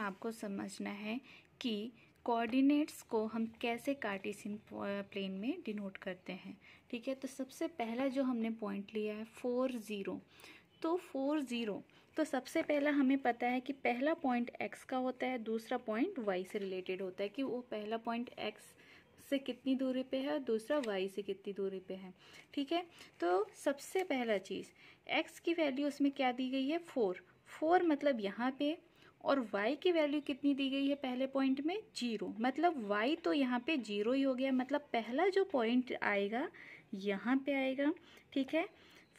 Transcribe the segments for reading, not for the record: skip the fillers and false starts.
आपको समझना है कि कोऑर्डिनेट्स को हम कैसे कार्टेशियन प्लेन में डिनोट करते हैं। ठीक है, तो सबसे पहला जो हमने पॉइंट लिया है 4 0, तो 4 0, तो सबसे पहला हमें पता है कि पहला पॉइंट x का होता है, दूसरा पॉइंट y से रिलेटेड होता है कि वो पहला पॉइंट x से कितनी दूरी पे है और दूसरा y से कितनी दूरी पे है। ठीक है, तो सबसे पहला चीज़ x की वैल्यू उसमें क्या दी गई है 4 मतलब यहाँ पे, और y की वैल्यू कितनी दी गई है पहले पॉइंट में 0, मतलब y तो यहाँ पे 0 ही हो गया, मतलब पहला जो पॉइंट आएगा यहाँ पे आएगा। ठीक है,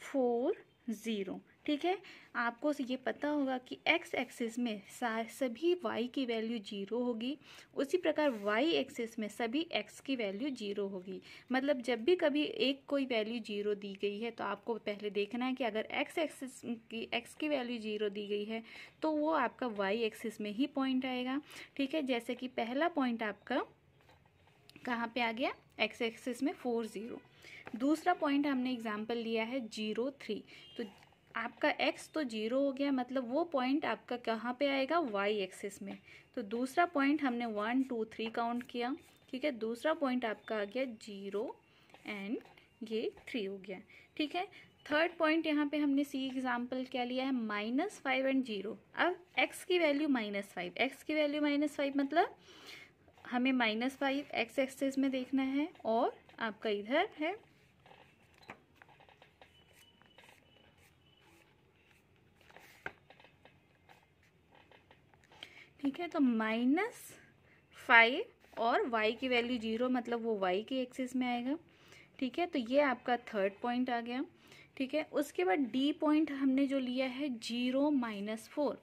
4 0। ठीक है, आपको ये पता होगा कि x एक्सिस में सभी y की वैल्यू 0 होगी, उसी प्रकार y एक्सिस में सभी x की वैल्यू 0 होगी। मतलब जब भी कभी एक कोई वैल्यू 0 दी गई है तो आपको पहले देखना है कि अगर x एक्सिस की x की वैल्यू 0 दी गई है तो वो आपका y एक्सिस में ही पॉइंट आएगा। ठीक है, जैसे कि पहला पॉइंट आपका कहाँ पे आ गया x एक्सिस में 4 0। दूसरा पॉइंट हमने एग्जाम्पल लिया है 0 3, तो आपका x तो 0 हो गया, मतलब वो पॉइंट आपका कहाँ पे आएगा y एक्सिस में। तो दूसरा पॉइंट हमने 1 2 3 काउंट किया। ठीक है, दूसरा पॉइंट आपका आ गया 0 एंड ये 3 हो गया। ठीक है, थर्ड पॉइंट यहाँ पे हमने सी एग्जाम्पल क्या लिया है -5 एंड 0। अब x की वैल्यू -5, x की वैल्यू -5 मतलब हमें -5 x एक्सिस में देखना है और आपका इधर है ठीक है, तो -5 और y की वैल्यू 0 मतलब वो y के एक्सिस में आएगा। ठीक है, तो ये आपका थर्ड पॉइंट आ गया। ठीक है, उसके बाद डी पॉइंट हमने जो लिया है 0 -4,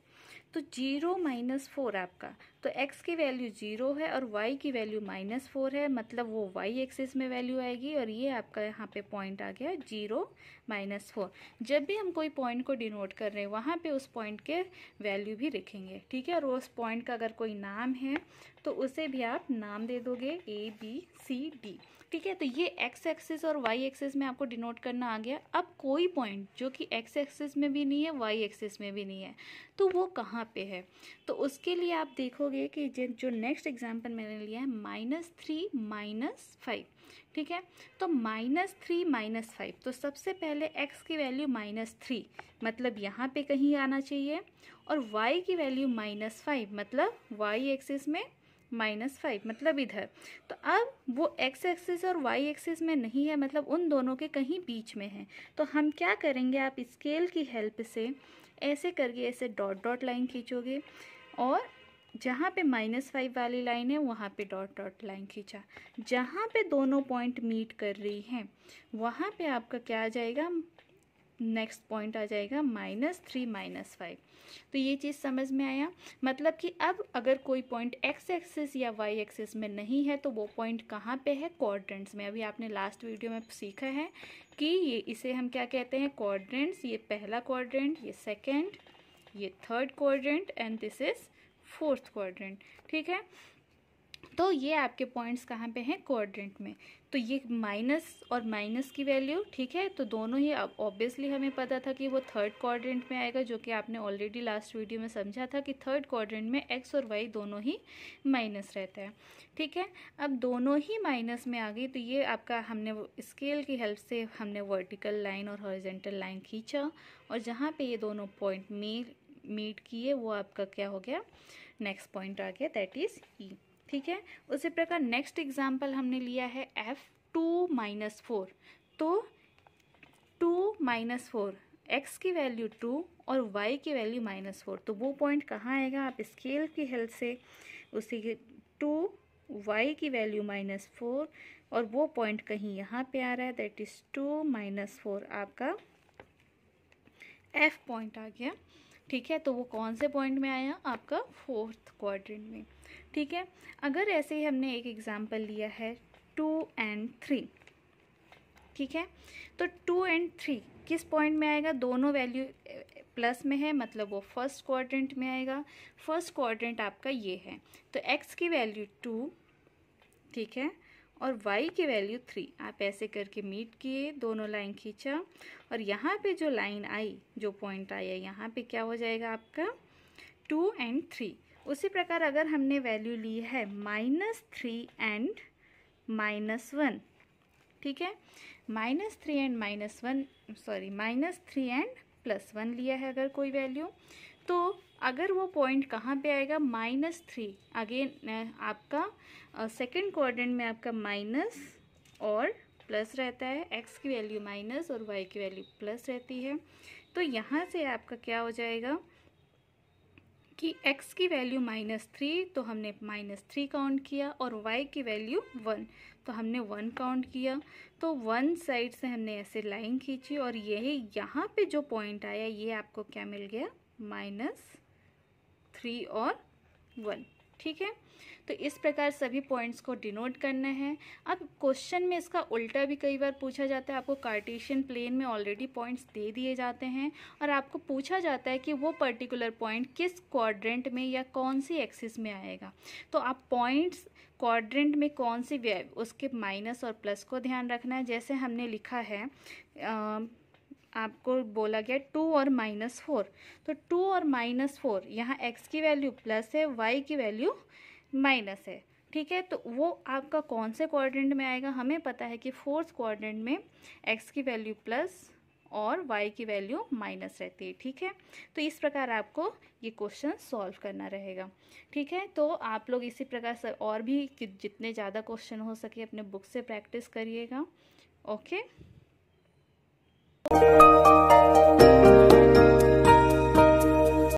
तो 0 -4 आपका, तो x की वैल्यू 0 है और y की वैल्यू -4 है, मतलब वो y एक्सिस में वैल्यू आएगी और ये आपका यहाँ पे पॉइंट आ गया 0 -4। जब भी हम कोई पॉइंट को डिनोट कर रहे हैं वहाँ पे उस पॉइंट के वैल्यू भी लिखेंगे। ठीक है, और उस पॉइंट का अगर कोई नाम है तो उसे भी आप नाम दे दोगे ABCD। ठीक है, तो ये x एक्सिस और y एक्सिस में आपको डिनोट करना आ गया। अब कोई पॉइंट जो कि x एक्सिस में भी नहीं है y एक्सिस में भी नहीं है तो वो कहाँ पे है, तो उसके लिए आप देखोगे कि जो नेक्स्ट एग्जांपल मैंने लिया है -3 -5। ठीक है, तो -3 -5, तो सबसे पहले x की वैल्यू -3 मतलब यहाँ पे कहीं आना चाहिए, और y की वैल्यू -5 मतलब y एक्सिस में -5 मतलब इधर। तो अब वो x एक्सिस और y एक्सिस में नहीं है, मतलब उन दोनों के कहीं बीच में है। तो हम क्या करेंगे, आप स्केल की हेल्प से ऐसे करके ऐसे डॉट डॉट लाइन खींचोगे और जहाँ पे -5 वाली लाइन है वहाँ पे डॉट डॉट लाइन खींचा। जहाँ पे दोनों पॉइंट मीट कर रही हैं वहाँ पे आपका क्या आ जाएगा, नेक्स्ट पॉइंट आ जाएगा -3 -5। तो ये चीज़ समझ में आया, मतलब कि अब अगर कोई पॉइंट x एक्सिस या y एक्सिस में नहीं है तो वो पॉइंट कहाँ पे है, क्वाड्रेंट्स में। अभी आपने लास्ट वीडियो में सीखा है कि ये इसे हम क्या कहते हैं, क्वाड्रेंट्स। ये पहला क्वाड्रेंट, ये सेकेंड, ये third quadrant and this is fourth quadrant. ठीक है, तो ये आपके पॉइंट्स कहाँ पे हैं, क्वाड्रेंट में। तो ये माइनस और माइनस की वैल्यू, ठीक है, तो दोनों ही ऑब्वियसली हमें पता था कि वो थर्ड क्वाड्रेंट में आएगा, जो कि आपने ऑलरेडी लास्ट वीडियो में समझा था कि थर्ड क्वाड्रेंट में एक्स और वाई दोनों ही माइनस रहता है। ठीक है, अब दोनों ही माइनस में आ गई तो ये आपका हमने स्केल की हेल्प से हमने वर्टिकल लाइन और हॉरिजॉन्टल लाइन खींचा, और जहाँ पे ये दोनों पॉइंट मीट किए वो आपका क्या हो गया, नेक्स्ट पॉइंट आ गया, दैट इज ई। ठीक है, उसी प्रकार नेक्स्ट एग्जाम्पल हमने लिया है F2 -4, तो 2 -4 x की वैल्यू 2 और y की वैल्यू -4, तो वो पॉइंट कहाँ आएगा, आप स्केल की हेल्प से उसी के 2 y की वैल्यू -4 और वो पॉइंट कहीं यहाँ पे आ रहा है, दैट इज 2 -4 आपका F पॉइंट आ गया। ठीक है, तो वो कौन से पॉइंट में आया, आपका फोर्थ क्वाड्रेंट में। ठीक है, अगर ऐसे ही हमने एक एग्जांपल लिया है 2 and 3। ठीक है, तो 2 and 3 किस पॉइंट में आएगा, दोनों वैल्यू प्लस में है, मतलब वो फर्स्ट क्वाड्रेंट में आएगा। फर्स्ट क्वाड्रेंट आपका ये है, तो x की वैल्यू 2, ठीक है, और y की वैल्यू 3। आप ऐसे करके मीट किए, दोनों लाइन खींचा, और यहाँ पे जो लाइन आई, जो पॉइंट आया, यहाँ पे क्या हो जाएगा आपका 2 and 3। उसी प्रकार अगर हमने वैल्यू ली है -3 एंड -1, ठीक है, -3 एंड -3 एंड +1 लिया है अगर कोई वैल्यू, तो अगर वो पॉइंट कहाँ पे आएगा, -3, अगेन आपका सेकंड क्वाड्रेंट में आपका माइनस और प्लस रहता है, x की वैल्यू माइनस और y की वैल्यू प्लस रहती है। तो यहाँ से आपका क्या हो जाएगा कि x की वैल्यू -3 तो हमने -3 काउंट किया, और y की वैल्यू 1 तो हमने 1 काउंट किया। तो वन साइड से हमने ऐसे लाइन खींची और यही यहाँ पे जो पॉइंट आया ये आपको क्या मिल गया, -3 और 1, ठीक है। तो इस प्रकार सभी पॉइंट्स को डिनोट करना है। अब क्वेश्चन में इसका उल्टा भी कई बार पूछा जाता है, आपको कार्टेशियन प्लेन में ऑलरेडी पॉइंट्स दे दिए जाते हैं और आपको पूछा जाता है कि वो पर्टिकुलर पॉइंट किस क्वाड्रेंट में या कौन सी एक्सिस में आएगा। तो आप पॉइंट्स क्वाड्रेंट में कौन सी उसके माइनस और प्लस को ध्यान रखना है। जैसे हमने लिखा है आपको बोला गया 2 और -4, तो 2 और -4 यहाँ x की वैल्यू प्लस है, y की वैल्यू माइनस है, ठीक है। तो वो आपका कौन से क्वाड्रेंट में आएगा, हमें पता है कि फोर्थ क्वाड्रेंट में x की वैल्यू प्लस और y की वैल्यू माइनस रहती है, ठीक है। तो इस प्रकार आपको ये क्वेश्चन सॉल्व करना रहेगा, ठीक है। तो आप लोग इसी प्रकार से और भी जितने ज़्यादा क्वेश्चन हो सके अपने बुक से प्रैक्टिस करिएगा। ओके।